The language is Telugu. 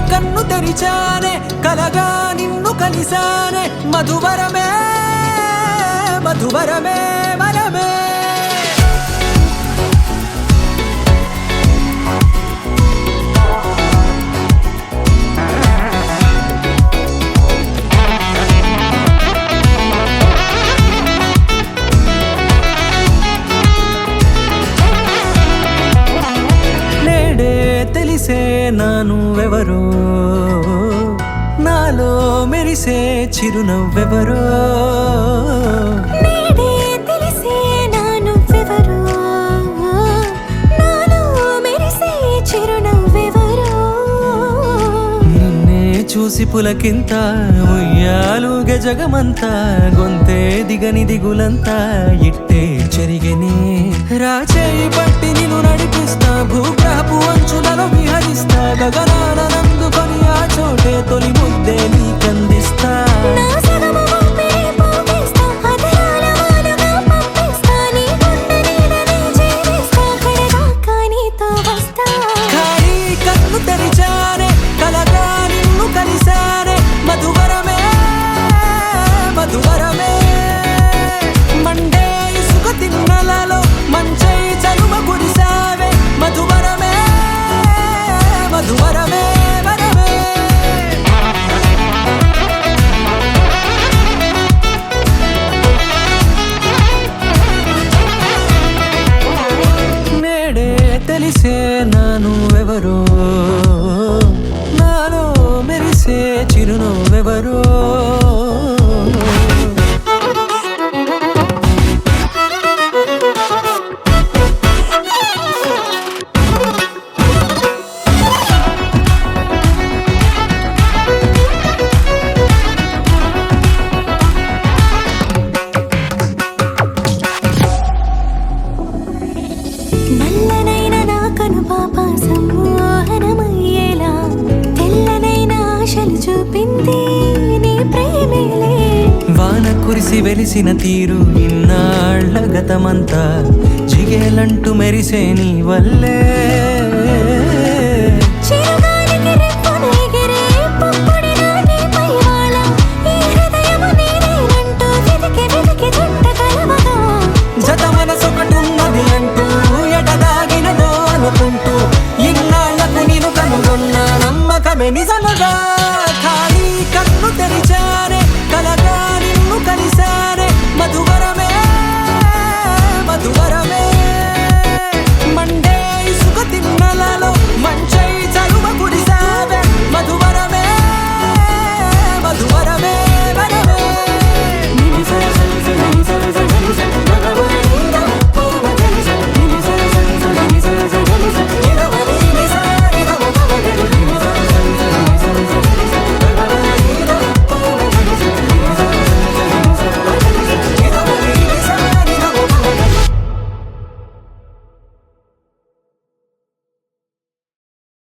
కన్ను తెరిచానే కలగా నిన్ను కలిసానే మధువరమే మధువరమే వరమే నేడే తెలిసే నానువెవరో నాలో మెరిసే చిరునవ్వెవరో నేడే తెలిసే నానువెవరో నాలో మెరిసే చిరునవ్వెవరో నిన్నే చూసి పులకింత ఉయ్యాలుగే జగమంతా గొంతే దిగని దిగులంతా ఇట్టే చెరిగెనే రాచేయి పట్టి నిన్ను నడిపిస్తా భూగ్రహపు అంచులలో విహరిస్తా గగనాన నందుకొని ఆ చోటే తొలి ముద్దే నీకందిస్తా నా సగము ఊపిరి పోగేస్తా అధరాల వానగా పంపిస్తా నీ గుండె నీడనే చేరేస్తా కడదాకా నీతో వస్తా ఖాళీ కన్ను తెరిచానే కలగా నిన్ను కలిసానే మధువరమే మధువరమే మండే ఇసుక తిన్నలలో మంచై చలువ కురిసావే మధువరమే మధువరమే వరమే నేడే తెలిసే నానువెవరో నాలో మెరిసే చిరునవ్వెవరో నల్లనైన నా కనుపాప సమ్మోహనమయ్యేలా తెల్లనైన ఆశలు చూపింది నీ ప్రేమేలే వాన కురిసి వెలిసిన తీరు ఇన్నాళ్ల గతమంతా జిగేలంటూ మెరిసే నీ వల్లే చిరుగాలికి రెప్పున ఎగిరే పుప్పొడిన నీపై వాల ఈ హృదయము నీదేనంటూ వెతికి వెతికి చుట్ట కలవగా జత మనసొకటున్నది అంటూ ఎటదాగినదో అనుకుంటూ ఇన్నాళ్లకు నేను కనుగొన్న నమ్మకమే నిజముగా